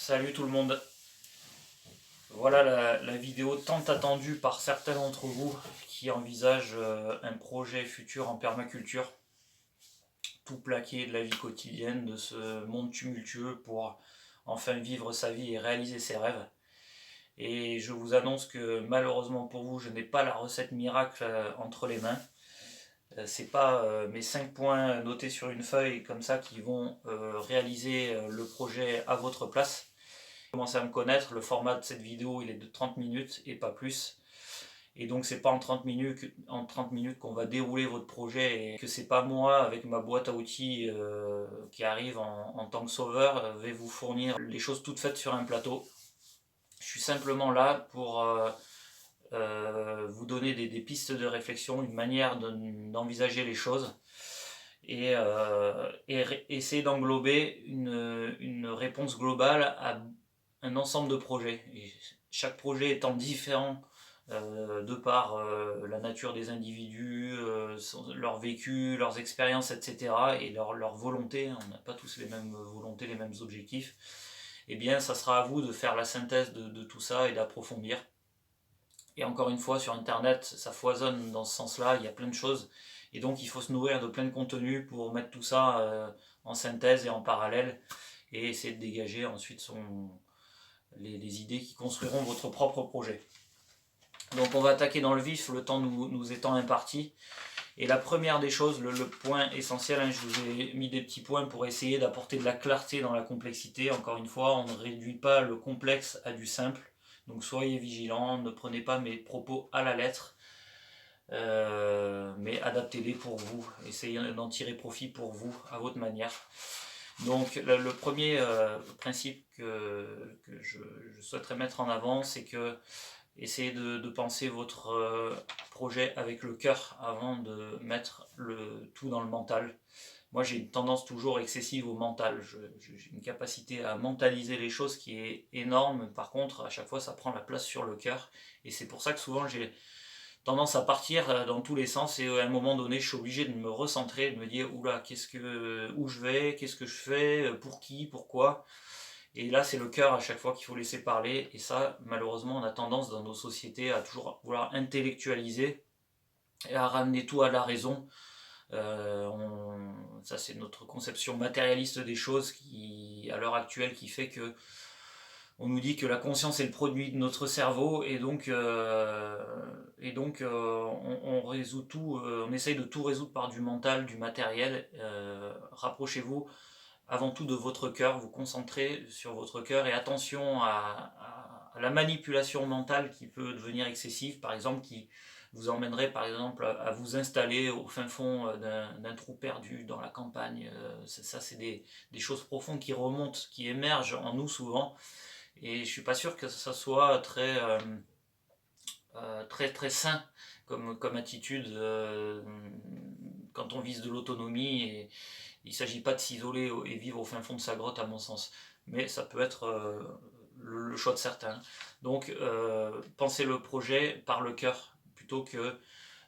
Salut tout le monde. Voilà la vidéo tant attendue par certains d'entre vous qui envisagent un projet futur en permaculture, tout plaqué de la vie quotidienne, de ce monde tumultueux pour enfin vivre sa vie et réaliser ses rêves. Et je vous annonce que malheureusement pour vous, je n'ai pas la recette miracle entre les mains. C'est pas mes 5 points notés sur une feuille comme ça qui vont réaliser le projet à votre place. Commencez à me connaître, le format de cette vidéo il est de 30 minutes et pas plus. Et donc c'est pas en 30 minutes qu'on va dérouler votre projet et que c'est pas moi avec ma boîte à outils qui arrive en tant que sauveur vais vous fournir les choses toutes faites sur un plateau. Je suis simplement là pour vous donner des pistes de réflexion, une manière d'envisager les choses et essayer d'englober une réponse globale à un ensemble de projets. Et chaque projet étant différent de par la nature des individus, leur vécu, leurs expériences, etc. et leur volonté, on n'a pas tous les mêmes volontés, les mêmes objectifs, et bien ça sera à vous de faire la synthèse de tout ça et d'approfondir. Et encore une fois, sur internet, ça foisonne dans ce sens-là, il y a plein de choses, et donc il faut se nourrir de plein de contenus pour mettre tout ça en synthèse et en parallèle, et essayer de dégager ensuite les idées qui construiront votre propre projet. Donc on va attaquer dans le vif, le temps nous étant imparti. Et la première des choses, le point essentiel, je vous ai mis des petits points pour essayer d'apporter de la clarté dans la complexité. Encore une fois, on ne réduit pas le complexe à du simple. Donc soyez vigilants, ne prenez pas mes propos à la lettre, mais adaptez-les pour vous. Essayez d'en tirer profit pour vous, à votre manière. Donc le premier principe que je souhaiterais mettre en avant, c'est que essayez de penser votre projet avec le cœur avant de mettre le tout dans le mental. Moi j'ai une tendance toujours excessive au mental, j'ai une capacité à mentaliser les choses qui est énorme, par contre à chaque fois ça prend la place sur le cœur, et c'est pour ça que souvent j'ai tendance à partir dans tous les sens, et à un moment donné je suis obligé de me recentrer, de me dire oula, où je vais, qu'est-ce que je fais, pour qui, pourquoi. Et là, c'est le cœur à chaque fois qu'il faut laisser parler. Et ça, malheureusement, on a tendance dans nos sociétés à toujours vouloir intellectualiser et à ramener tout à la raison. Ça, c'est notre conception matérialiste des choses qui, à l'heure actuelle, qui fait que on nous dit que la conscience est le produit de notre cerveau, et donc on résout tout, on essaye de tout résoudre par du mental, du matériel. Rapprochez-vous avant tout de votre cœur, vous concentrez sur votre cœur, et attention à la manipulation mentale qui peut devenir excessive, par exemple, qui vous emmènerait par exemple à vous installer au fin fond d'un trou perdu dans la campagne. Ça, c'est des choses profondes qui remontent, qui émergent en nous souvent, et je suis pas sûr que ça soit très sain comme attitude quand on vise de l'autonomie. Et il ne s'agit pas de s'isoler et vivre au fin fond de sa grotte, à mon sens, mais ça peut être le choix de certains. Donc pensez le projet par le cœur plutôt que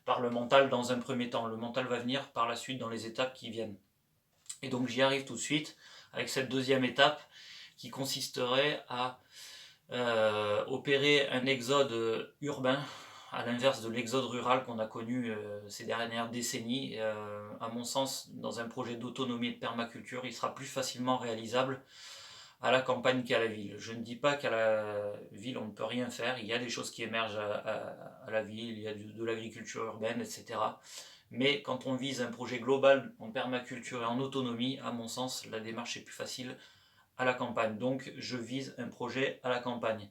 par le mental dans un premier temps. Le mental va venir par la suite dans les étapes qui viennent. Et donc j'y arrive tout de suite avec cette deuxième étape qui consisterait à opérer un exode urbain, à l'inverse de l'exode rural qu'on a connu ces dernières décennies. À mon sens, dans un projet d'autonomie et de permaculture, il sera plus facilement réalisable à la campagne qu'à la ville. Je ne dis pas qu'à la ville on ne peut rien faire, il y a des choses qui émergent à la ville, il y a de l'agriculture urbaine, etc. Mais quand on vise un projet global en permaculture et en autonomie, à mon sens, la démarche est plus facile à la campagne. Donc je vise un projet à la campagne.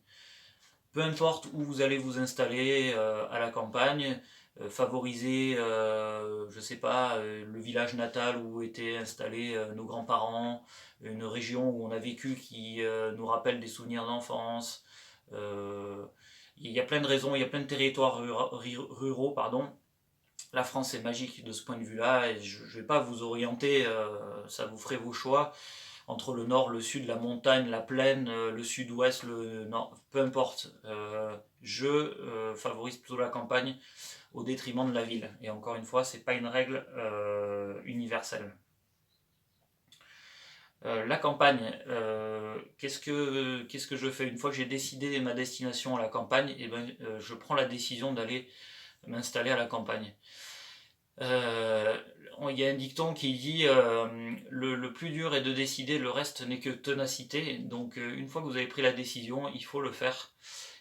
Peu importe où vous allez vous installer à la campagne, favoriser, je sais pas, le village natal où étaient installés nos grands-parents, une région où on a vécu qui nous rappelle des souvenirs d'enfance. Il y a plein de raisons, il y a plein de territoires ruraux, pardon. La France est magique de ce point de vue-là, et je ne vais pas vous orienter, ça vous ferait vos choix entre le nord, le sud, la montagne, la plaine, le sud-ouest, le nord, peu importe. Je favorise plutôt la campagne au détriment de la ville. Et encore une fois, c'est pas une règle universelle. La campagne, qu'est-ce que je fais? Une fois que j'ai décidé ma destination à la campagne, et ben, je prends la décision d'aller m'installer à la campagne. Euh, il y a un dicton qui dit le plus dur est de décider, le reste n'est que ténacité. Donc une fois que vous avez pris la décision, il faut le faire.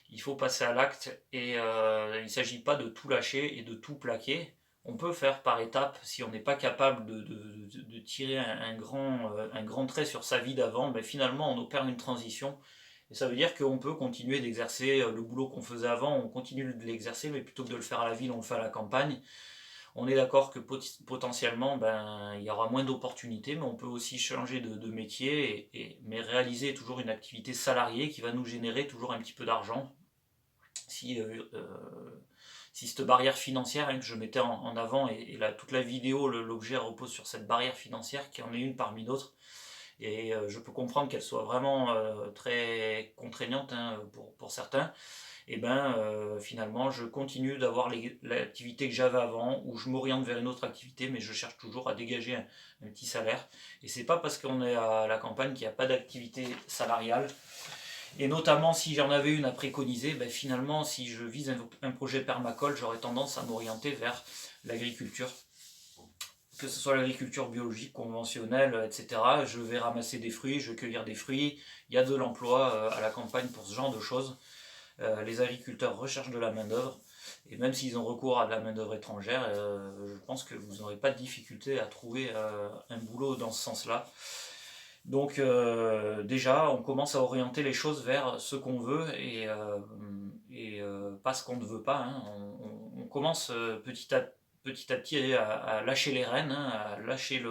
Il faut passer à l'acte et il ne s'agit pas de tout lâcher et de tout plaquer. On peut faire par étapes si on n'est pas capable de tirer un grand trait sur sa vie d'avant. Ben finalement, on opère une transition. Et ça veut dire qu'on peut continuer d'exercer le boulot qu'on faisait avant, on continue de l'exercer, mais plutôt que de le faire à la ville, on le fait à la campagne. On est d'accord que potentiellement, ben, il y aura moins d'opportunités, mais on peut aussi changer de métier, mais réaliser toujours une activité salariée qui va nous générer toujours un petit peu d'argent. Si, si cette barrière financière que je mettais en avant, et là, toute la vidéo, l'objet repose sur cette barrière financière qui en est une parmi d'autres, et je peux comprendre qu'elle soit vraiment très contraignante pour certains, et ben finalement je continue d'avoir l'activité que j'avais avant, ou je m'oriente vers une autre activité, mais je cherche toujours à dégager un petit salaire. Et c'est pas parce qu'on est à la campagne qu'il n'y a pas d'activité salariale. Et notamment si j'en avais une à préconiser, ben finalement si je vise un projet permacole, j'aurais tendance à m'orienter vers l'agriculture. Que ce soit l'agriculture biologique, conventionnelle, etc. Je vais ramasser des fruits, je vais cueillir des fruits. Il y a de l'emploi à la campagne pour ce genre de choses. Les agriculteurs recherchent de la main-d'œuvre, et même s'ils ont recours à de la main-d'œuvre étrangère, je pense que vous n'aurez pas de difficulté à trouver un boulot dans ce sens-là. Donc déjà, on commence à orienter les choses vers ce qu'on veut et pas ce qu'on ne veut pas. Hein. On commence petit à petit à lâcher les rênes, hein, à lâcher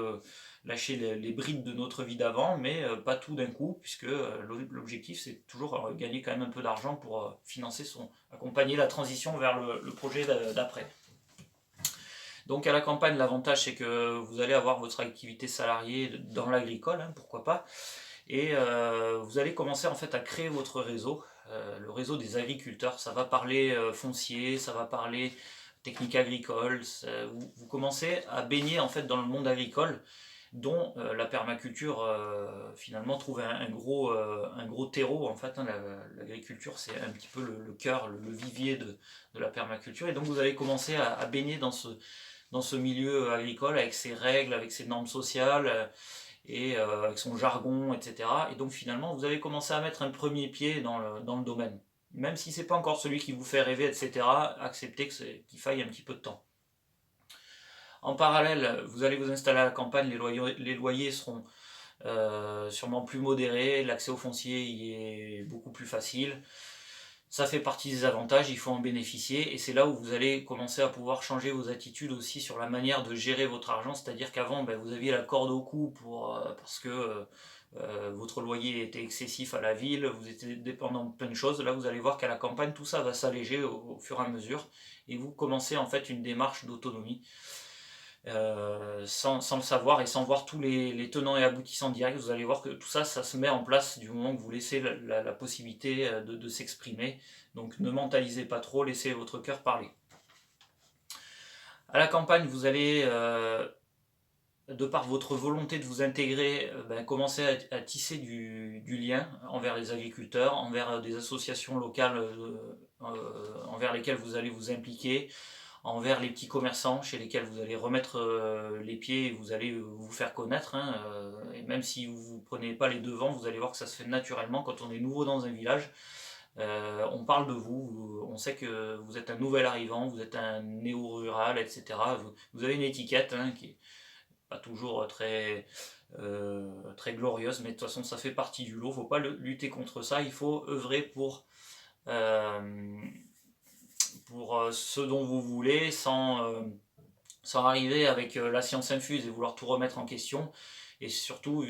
les brides de notre vie d'avant, mais pas tout d'un coup, puisque l'objectif c'est toujours gagner quand même un peu d'argent pour accompagner la transition vers le projet d'après. Donc à la campagne, l'avantage c'est que vous allez avoir votre activité salariée dans l'agricole, hein, pourquoi pas, et vous allez commencer en fait à créer votre réseau, le réseau des agriculteurs. Ça va parler foncier, ça va parler technique agricole. Vous commencez à baigner en fait dans le monde agricole, dont la permaculture finalement trouve un gros terreau en fait. Hein. L'agriculture c'est un petit peu le cœur, le vivier de la permaculture, et donc vous allez commencer à baigner dans ce milieu agricole avec ses règles, avec ses normes sociales et avec son jargon, etc. Et donc finalement vous allez commencer à mettre un premier pied dans le domaine. Même si c'est pas encore celui qui vous fait rêver, etc., acceptez qu'il faille un petit peu de temps. En parallèle, vous allez vous installer à la campagne, les loyers seront sûrement plus modérés, l'accès au foncier y est beaucoup plus facile. Ça fait partie des avantages, il faut en bénéficier, et c'est là où vous allez commencer à pouvoir changer vos attitudes aussi sur la manière de gérer votre argent. C'est-à-dire qu'avant, ben, vous aviez la corde au cou parce que votre loyer était excessif à la ville, vous étiez dépendant de plein de choses. Là, vous allez voir qu'à la campagne, tout ça va s'alléger au fur et à mesure, et vous commencez en fait une démarche d'autonomie. Sans le savoir et sans voir tous les tenants et aboutissants directs, vous allez voir que tout ça, ça se met en place du moment que vous laissez la possibilité de s'exprimer. Donc ne mentalisez pas trop, laissez votre cœur parler. À la campagne, vous allez, de par votre volonté de vous intégrer, commencer à tisser du lien envers les agriculteurs, envers des associations locales envers lesquelles vous allez vous impliquer, envers les petits commerçants chez lesquels vous allez remettre les pieds et vous allez vous faire connaître. Hein, et même si vous ne prenez pas les devants, vous allez voir que ça se fait naturellement quand on est nouveau dans un village. On parle de vous, on sait que vous êtes un nouvel arrivant, vous êtes un néo-rural, etc. Vous avez une étiquette qui n'est pas toujours très glorieuse, mais de toute façon ça fait partie du lot, il ne faut pas lutter contre ça, il faut œuvrer pour ce dont vous voulez, sans arriver avec la science infuse et vouloir tout remettre en question. Et surtout,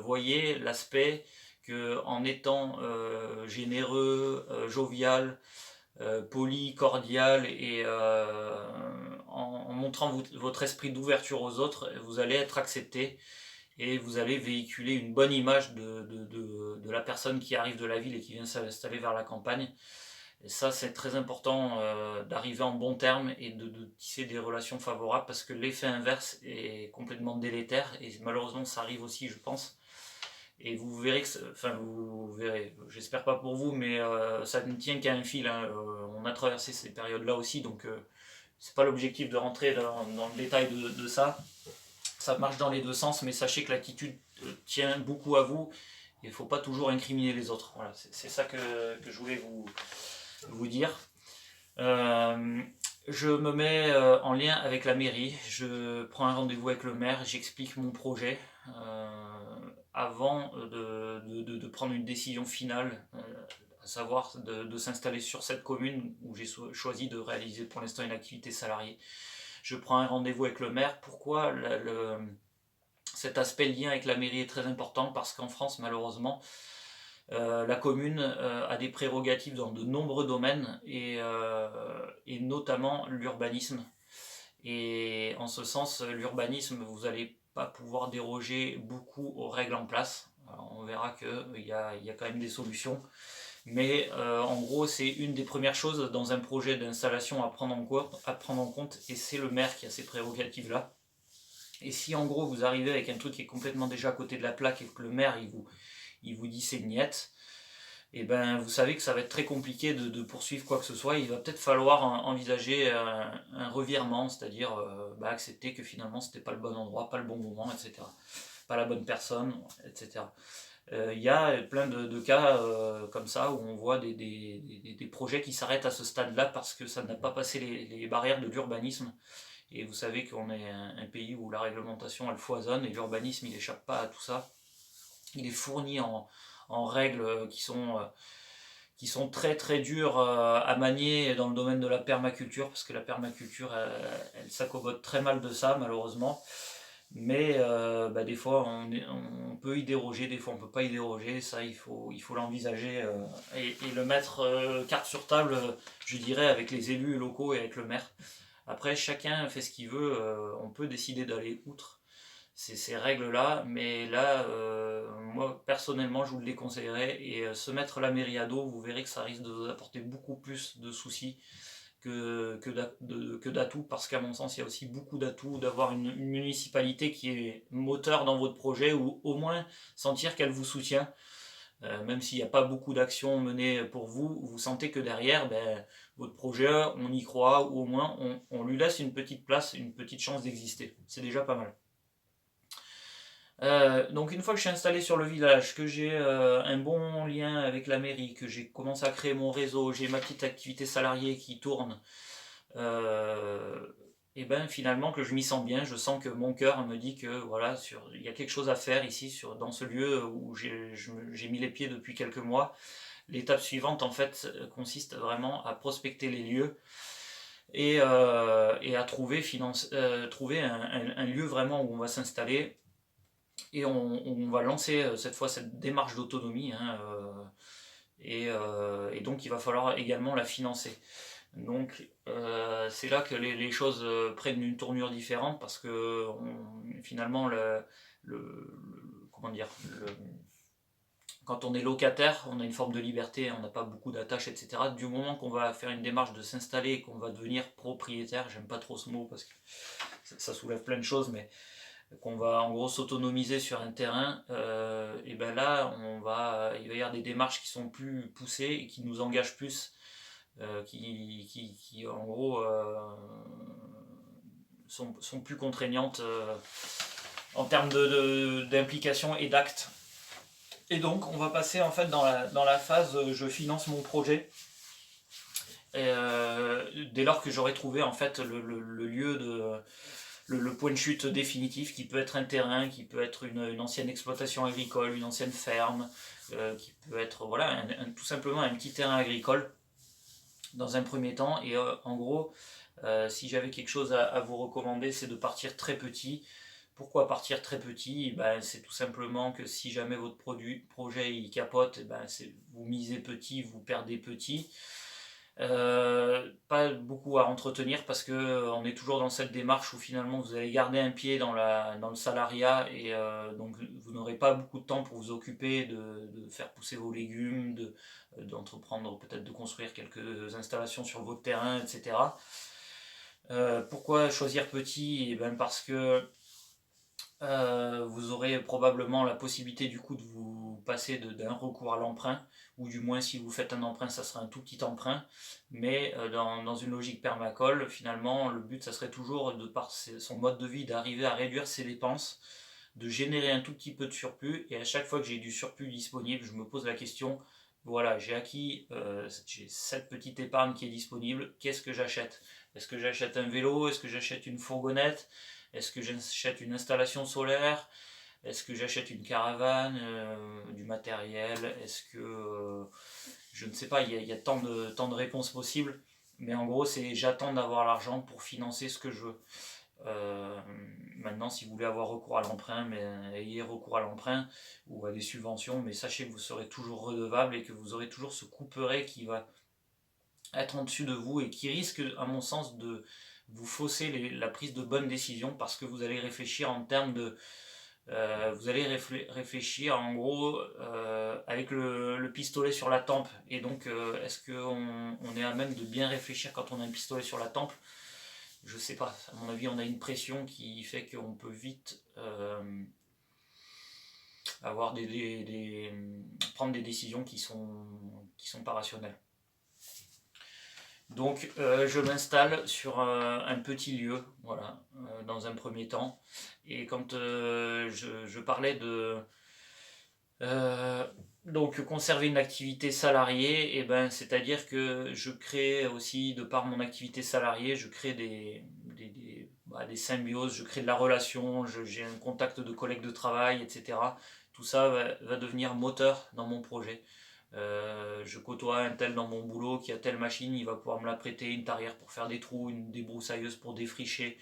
voyez l'aspect qu'en étant généreux, jovial, poli, cordial, et en montrant votre esprit d'ouverture aux autres, vous allez être accepté et vous allez véhiculer une bonne image de la personne qui arrive de la ville et qui vient s'installer vers la campagne. Et ça, c'est très important d'arriver en bon terme et de tisser des relations favorables, parce que l'effet inverse est complètement délétère, et malheureusement ça arrive aussi, je pense. Et vous verrez que, enfin vous verrez, j'espère pas pour vous, mais ça ne tient qu'à un fil, hein. On a traversé ces périodes-là aussi, donc c'est pas l'objectif de rentrer dans le détail de ça. Ça marche dans les deux sens, mais sachez que l'attitude tient beaucoup à vous. Il ne faut pas toujours incriminer les autres. Voilà, c'est ça que je voulais vous dire. Je me mets en lien avec la mairie, je prends un rendez-vous avec le maire, j'explique mon projet avant de prendre une décision finale, à savoir de s'installer sur cette commune où j'ai choisi de réaliser pour l'instant une activité salariée. Je prends un rendez-vous avec le maire. Pourquoi cet aspect lien avec la mairie est très important? Parce qu'en France, malheureusement, la commune a des prérogatives dans de nombreux domaines et notamment l'urbanisme. Et en ce sens, l'urbanisme, vous n'allez pas pouvoir déroger beaucoup aux règles en place. Alors, on verra qu'il y a quand même des solutions. Mais en gros, c'est une des premières choses dans un projet d'installation à prendre en compte, et c'est le maire qui a ces prérogatives-là. Et si en gros vous arrivez avec un truc qui est complètement déjà à côté de la plaque et que le maire il vous dit c'est niette, et ben vous savez que ça va être très compliqué de poursuivre quoi que ce soit. Il va peut-être falloir envisager un revirement, c'est-à-dire accepter que finalement c'était pas le bon endroit, pas le bon moment, etc. Pas la bonne personne, etc. Il y a plein de cas comme ça où on voit des projets qui s'arrêtent à ce stade-là parce que ça n'a pas passé les barrières de l'urbanisme. Et vous savez qu'on est un pays où la réglementation elle foisonne et l'urbanisme il n'échappe pas à tout ça. Il est fourni en règles qui sont très très dures à manier dans le domaine de la permaculture, parce que la permaculture elle s'accommode très mal de ça malheureusement. Mais des fois on peut y déroger, des fois on peut pas y déroger, ça il faut l'envisager et le mettre carte sur table, je dirais, avec les élus locaux et avec le maire. Après chacun fait ce qu'il veut, on peut décider d'aller outre ces règles-là, mais là, moi personnellement, je vous le déconseillerais. Et se mettre la mairie à dos, vous verrez que ça risque de vous apporter beaucoup plus de soucis que d'atouts, parce qu'à mon sens, il y a aussi beaucoup d'atouts d'avoir une municipalité qui est moteur dans votre projet, ou au moins sentir qu'elle vous soutient. Même s'il n'y a pas beaucoup d'actions menées pour vous, vous sentez que derrière, votre projet, on y croit, ou au moins on lui laisse une petite place, une petite chance d'exister. C'est déjà pas mal. Donc une fois que je suis installé sur le village, que j'ai un bon lien avec la mairie, que j'ai commencé à créer mon réseau, j'ai ma petite activité salariée qui tourne, et ben finalement que je m'y sens bien, je sens que mon cœur me dit que voilà, il y a quelque chose à faire ici, dans ce lieu où j'ai mis les pieds depuis quelques mois. L'étape suivante en fait consiste vraiment à prospecter les lieux et à trouver un lieu vraiment où on va s'installer. Et on va lancer cette fois cette démarche d'autonomie, hein, et donc il va falloir également la financer. Donc c'est là que les choses prennent une tournure différente, parce que finalement comment dire, quand on est locataire, on a une forme de liberté, on n'a pas beaucoup d'attaches, etc. Du moment qu'on va faire une démarche de s'installer et qu'on va devenir propriétaire, j'aime pas trop ce mot parce que ça soulève plein de choses, mais qu'on va en gros s'autonomiser sur un terrain, et ben là il va y avoir des démarches qui sont plus poussées et qui nous engagent plus, qui en gros sont plus contraignantes en termes d'implication et d'actes. Et donc on va passer en fait dans la phase je finance mon projet. Dès lors que j'aurai trouvé en fait le lieu le point de chute définitif, qui peut être un terrain, qui peut être une ancienne exploitation agricole, une ancienne ferme, qui peut être voilà, tout simplement un petit terrain agricole dans un premier temps. Et en gros, si j'avais quelque chose à vous recommander, c'est de partir très petit. Pourquoi partir très petit? C'est tout simplement que si jamais votre projet il capote, vous misez petit, vous perdez petit. Pas beaucoup à entretenir, parce que on est toujours dans cette démarche où finalement vous allez garder un pied dans le salariat, et donc vous n'aurez pas beaucoup de temps pour vous occuper de faire pousser vos légumes, d'entreprendre peut-être de construire quelques installations sur votre terrain, etc. Pourquoi choisir petit? Parce que vous aurez probablement la possibilité du coup de vous passer d'un recours à l'emprunt, ou du moins si vous faites un emprunt, ça sera un tout petit emprunt, mais dans une logique permacole, finalement, le but, ça serait toujours, de par son mode de vie, d'arriver à réduire ses dépenses, de générer un tout petit peu de surplus, et à chaque fois que j'ai du surplus disponible, je me pose la question, voilà, j'ai cette petite épargne qui est disponible, qu'est-ce que j'achète? Est-ce que j'achète un vélo? Est-ce que j'achète une fourgonnette? Est-ce que j'achète une installation solaire? Est-ce que j'achète une caravane, du matériel? Est-ce que... je ne sais pas, il y a tant de réponses possibles. Mais en gros, c'est j'attends d'avoir l'argent pour financer ce que je veux. Euh, Maintenant, si vous voulez avoir recours à l'emprunt, mais ayez recours à l'emprunt ou à des subventions, mais sachez que vous serez toujours redevable et que vous aurez toujours ce couperet qui va être en dessus de vous et qui risque, à mon sens, de vous fausser la prise de bonnes décisions, parce que vous allez réfléchir en termes de... vous allez réfléchir en gros, avec le pistolet sur la tempe. Et donc, est-ce qu'on est à même de bien réfléchir quand on a un pistolet sur la tempe? Je sais pas. À mon avis, on a une pression qui fait qu'on peut vite avoir prendre des décisions qui sont pas rationnelles. Donc je m'installe sur un petit lieu, voilà, dans un premier temps. Et quand je parlais de donc conserver une activité salariée, et ben, c'est-à-dire que je crée aussi, de par mon activité salariée, je crée des symbioses, je crée de la relation, j'ai un contact de collègues de travail, etc. Tout ça va devenir moteur dans mon projet. Je côtoie un tel dans mon boulot qui a telle machine, il va pouvoir me la prêter, une tarière pour faire des trous, une débroussailleuse pour défricher,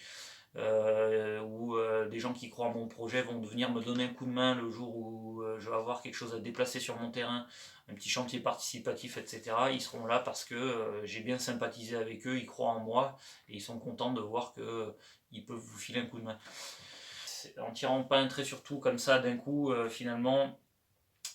ou des gens qui croient en mon projet vont venir me donner un coup de main le jour où je vais avoir quelque chose à déplacer sur mon terrain, un petit chantier participatif, etc. Ils seront là parce que j'ai bien sympathisé avec eux, ils croient en moi et ils sont contents de voir que ils peuvent vous filer un coup de main. En tirant pas un trait sur tout comme ça d'un coup, finalement,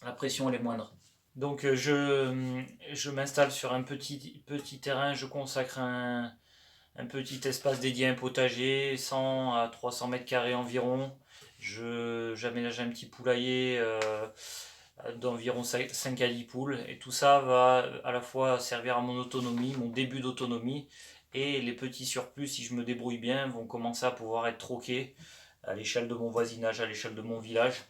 la pression elle est moindre. Donc je m'installe sur un petit terrain, je consacre un petit espace dédié à un potager, 100 à 300 mètres carrés environ. J'aménage un petit poulailler d'environ 5 à 10 poules. Et tout ça va à la fois servir à mon autonomie, mon début d'autonomie. Et les petits surplus, si je me débrouille bien, vont commencer à pouvoir être troqués à l'échelle de mon voisinage, à l'échelle de mon village.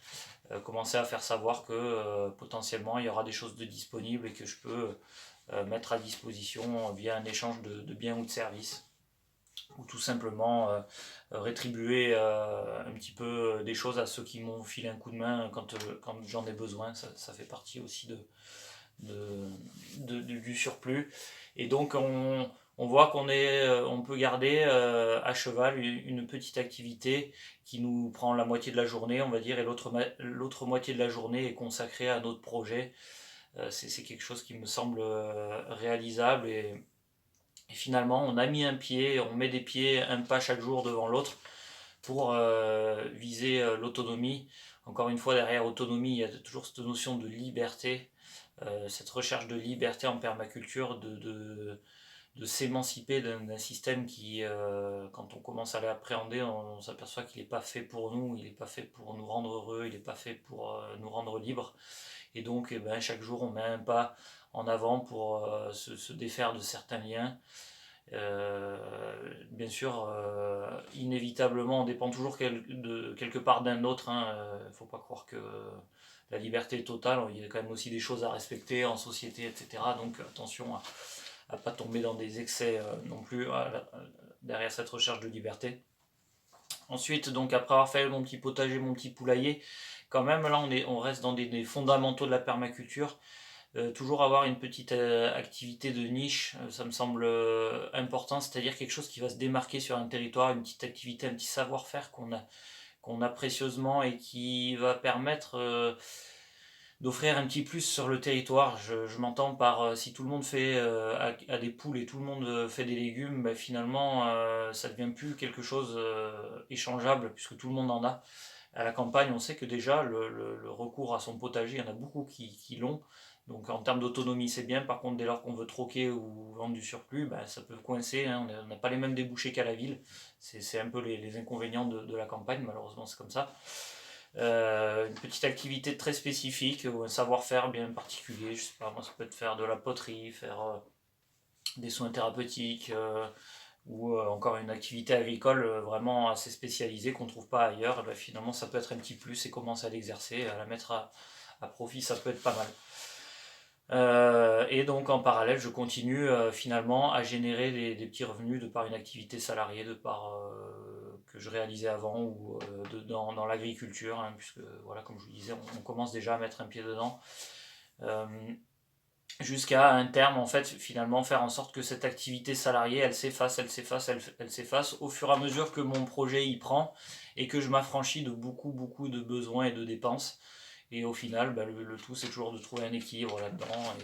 Commencer à faire savoir que potentiellement il y aura des choses de disponibles et que je peux mettre à disposition via un échange de biens ou de services, ou tout simplement rétribuer un petit peu des choses à ceux qui m'ont filé un coup de main quand j'en ai besoin. Ça fait partie aussi du surplus. Et donc on voit on peut garder à cheval une petite activité qui nous prend la moitié de la journée, on va dire, et l'autre moitié de la journée est consacrée à notre projet. C'est quelque chose qui me semble réalisable, et finalement on a mis un pied, on met des pieds, un pas chaque jour devant l'autre pour viser l'autonomie. Encore une fois, derrière autonomie, il y a toujours cette notion de liberté, cette recherche de liberté en permaculture, de s'émanciper d'un système qui, quand on commence à l'appréhender, on s'aperçoit qu'il n'est pas fait pour nous, il n'est pas fait pour nous rendre heureux, il n'est pas fait pour nous rendre libres. Et donc, eh ben, chaque jour, on met un pas en avant pour se défaire de certains liens. Bien sûr, inévitablement, on dépend toujours quelque part d'un autre. Il ne faut pas croire que la liberté est totale. Il y a quand même aussi des choses à respecter en société, etc. Donc attention à pas tomber dans des excès non plus derrière cette recherche de liberté. Ensuite, donc après avoir fait mon petit potager, mon petit poulailler, quand même là on reste dans des fondamentaux de la permaculture. Toujours avoir une petite activité de niche, ça me semble important, c'est-à-dire quelque chose qui va se démarquer sur un territoire, une petite activité, un petit savoir-faire qu'on a précieusement et qui va permettre d'offrir un petit plus sur le territoire. Je m'entends par si tout le monde fait a des poules et tout le monde fait des légumes, finalement ça devient plus quelque chose échangeable puisque tout le monde en a. À la campagne, on sait que déjà le recours à son potager, il y en a beaucoup qui l'ont. Donc en termes d'autonomie, c'est bien. Par contre, dès lors qu'on veut troquer ou vendre du surplus, ben, ça peut coincer, hein. On n'a pas les mêmes débouchés qu'à la ville. C'est un peu les inconvénients de la campagne, malheureusement c'est comme ça. Une petite activité très spécifique ou un savoir-faire bien particulier, je sais pas, moi ça peut être faire de la poterie, faire des soins thérapeutiques, ou encore une activité agricole vraiment assez spécialisée qu'on ne trouve pas ailleurs. Et ben, finalement ça peut être un petit plus et commencer à l'exercer, à la mettre à profit, ça peut être pas mal. Et donc en parallèle, je continue finalement à générer des petits revenus de par une activité salariée, de par que je réalisais avant ou dans l'agriculture, hein, puisque voilà, comme je vous disais, on commence déjà à mettre un pied dedans. Euh, Jusqu'à un terme, en fait, finalement, faire en sorte que cette activité salariée, elle s'efface, elle s'efface au fur et à mesure que mon projet y prend et que je m'affranchis de beaucoup de besoins et de dépenses. Et au final, bah, le tout, c'est toujours de trouver un équilibre là-dedans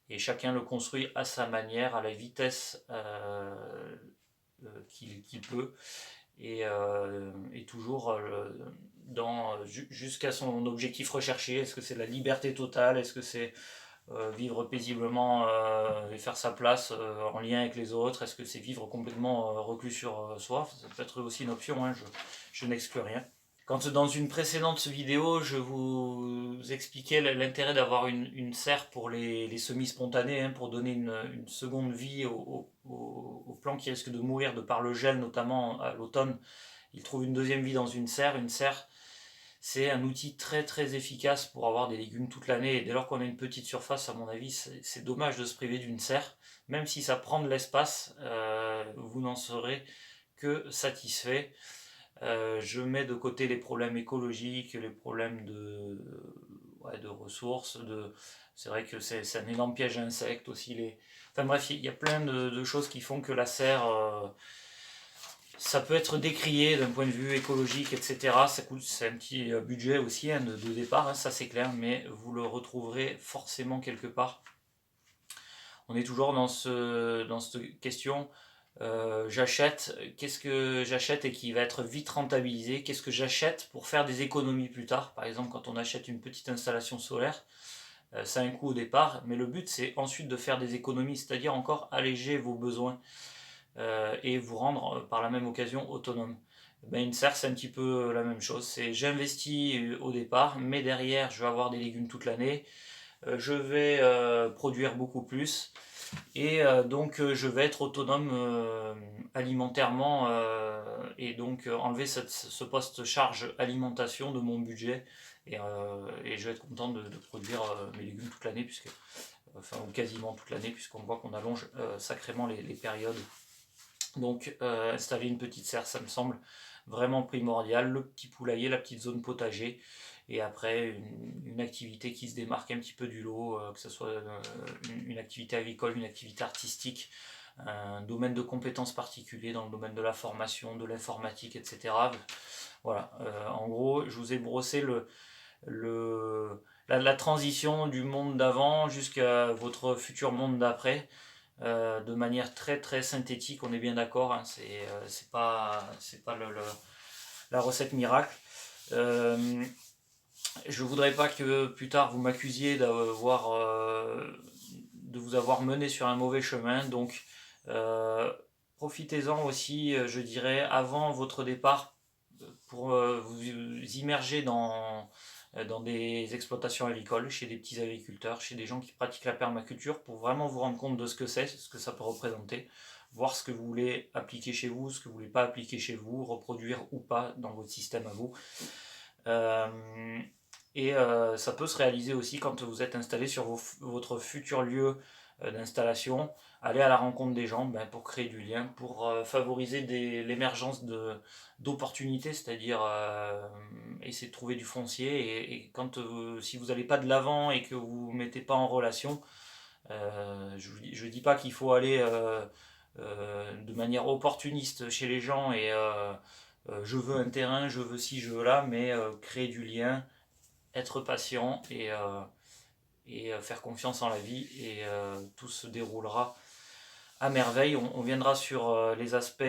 et chacun le construit à sa manière, à la vitesse qu'il peut et toujours jusqu'à son objectif recherché. Est-ce que c'est la liberté totale? Est-ce que c'est vivre paisiblement et faire sa place en lien avec les autres? Est-ce que c'est vivre complètement reclus sur soi? Ça peut être aussi une option, hein, je n'exclus rien. Quand dans une précédente vidéo, je vous expliquais l'intérêt d'avoir une serre pour les semis spontanés, hein, pour donner une seconde vie aux plants qui risquent de mourir de par le gel, notamment à l'automne. Ils trouvent une deuxième vie dans une serre. Une serre, c'est un outil très efficace pour avoir des légumes toute l'année. Et dès lors qu'on a une petite surface, à mon avis, c'est dommage de se priver d'une serre. Même si ça prend de l'espace, vous n'en serez que satisfait. Je mets de côté les problèmes écologiques, les problèmes de ressources. C'est vrai que c'est un énorme piège à insectes aussi. Enfin bref, il y a plein de choses qui font que la serre, ça peut être décrié d'un point de vue écologique, etc. C'est un petit budget aussi, hein, de départ, hein, ça c'est clair, mais vous le retrouverez forcément quelque part. On est toujours dans cette question. J'achète, qu'est-ce que j'achète et qui va être vite rentabilisé? Qu'est-ce que j'achète pour faire des économies plus tard? Par exemple, quand on achète une petite installation solaire, ça a un coût au départ, mais le but c'est ensuite de faire des économies, c'est-à-dire encore alléger vos besoins et vous rendre par la même occasion autonome. Ben, une serre, c'est un petit peu la même chose. C'est j'investis au départ, mais derrière, je vais avoir des légumes toute l'année. Je vais produire beaucoup plus. Et donc je vais être autonome alimentairement et donc enlever ce poste charge alimentation de mon budget et je vais être content de produire mes légumes toute l'année puisque enfin ou quasiment toute l'année puisqu'on voit qu'on allonge sacrément les périodes. Donc installer une petite serre, ça me semble vraiment primordial. Le petit poulailler, la petite zone potager et après une activité qui se démarque un petit peu du lot, que ce soit une activité agricole, une activité artistique, un domaine de compétences particulier dans le domaine de la formation, de l'informatique, etc. Voilà, en gros, je vous ai brossé la transition du monde d'avant jusqu'à votre futur monde d'après. De manière très synthétique, on est bien d'accord, hein, c'est pas la recette miracle. Je voudrais pas que plus tard vous m'accusiez de vous avoir mené sur un mauvais chemin, donc profitez-en aussi, je dirais, avant votre départ pour vous immerger dans des exploitations agricoles, chez des petits agriculteurs, chez des gens qui pratiquent la permaculture, pour vraiment vous rendre compte de ce que c'est, ce que ça peut représenter, voir ce que vous voulez appliquer chez vous, ce que vous ne voulez pas appliquer chez vous, reproduire ou pas dans votre système à vous. Et ça peut se réaliser aussi quand vous êtes installé sur votre futur lieu d'installation, aller à la rencontre des gens pour créer du lien, pour favoriser l'émergence d'opportunités, c'est-à-dire essayer de trouver du foncier et quand si vous n'allez pas de l'avant et que vous ne vous mettez pas en relation, je ne dis pas qu'il faut aller de manière opportuniste chez les gens et je veux un terrain, je veux ci, je veux là, mais créer du lien, être patient et faire confiance en la vie et tout se déroulera à merveille. On viendra sur les aspects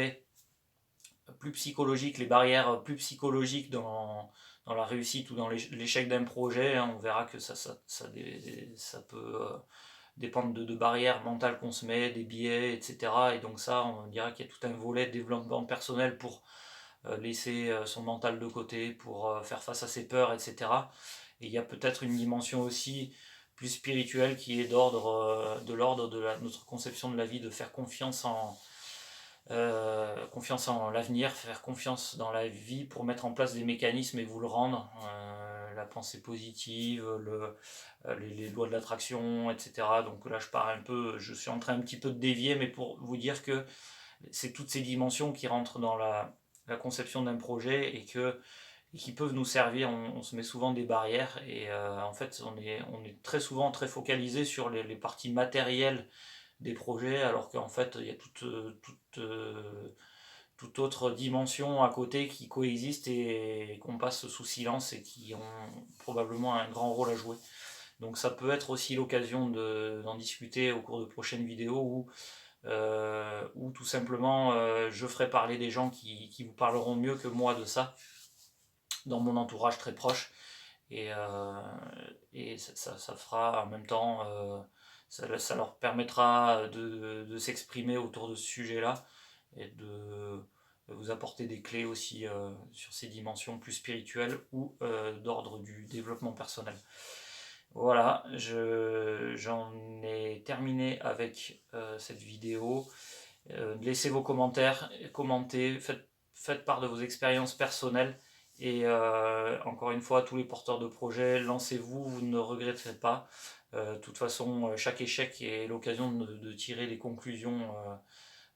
plus psychologiques, les barrières plus psychologiques dans la réussite ou dans l'échec d'un projet, hein, on verra que ça peut dépendre de barrières mentales qu'on se met, des biais, etc. Et donc ça, on dirait qu'il y a tout un volet de développement personnel pour laisser son mental de côté, pour faire face à ses peurs, etc. Et il y a peut-être une dimension aussi plus spirituelle qui est de l'ordre de notre conception de la vie, de faire confiance en l'avenir, faire confiance dans la vie pour mettre en place des mécanismes et vous le rendre. La pensée positive, les lois de l'attraction, etc. Donc là, je suis en train un petit peu de dévier, mais pour vous dire que c'est toutes ces dimensions qui rentrent dans la conception d'un projet et qui peuvent nous servir. On se met souvent des barrières et en fait, on est très souvent très focalisé sur les parties matérielles des projets, alors qu'en fait, il y a toute autre dimension à côté qui coexiste et qu'on passe sous silence et qui ont probablement un grand rôle à jouer. Donc ça peut être aussi l'occasion d'en discuter au cours de prochaines vidéos ou tout simplement je ferai parler des gens qui vous parleront mieux que moi de ça dans mon entourage très proche et ça fera en même temps ça leur permettra de s'exprimer autour de ce sujet-là et de vous apporter des clés aussi sur ces dimensions plus spirituelles ou d'ordre du développement personnel. Voilà, j'en ai terminé avec cette vidéo. Laissez vos commentaires, commentez, faites part de vos expériences personnelles. Et encore une fois, tous les porteurs de projets, lancez-vous, vous ne regretterez pas. De toute façon, chaque échec est l'occasion de tirer des conclusions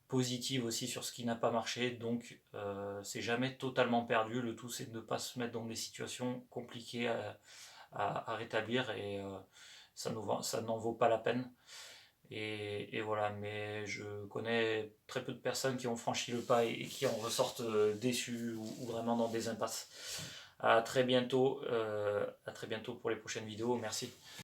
positives aussi sur ce qui n'a pas marché. Donc, c'est jamais totalement perdu. Le tout, c'est de ne pas se mettre dans des situations compliquées à rétablir et ça n'en vaut pas la peine. Et voilà, mais je connais très peu de personnes qui ont franchi le pas et qui en ressortent déçus ou vraiment dans des impasses. À très bientôt pour les prochaines vidéos. Merci.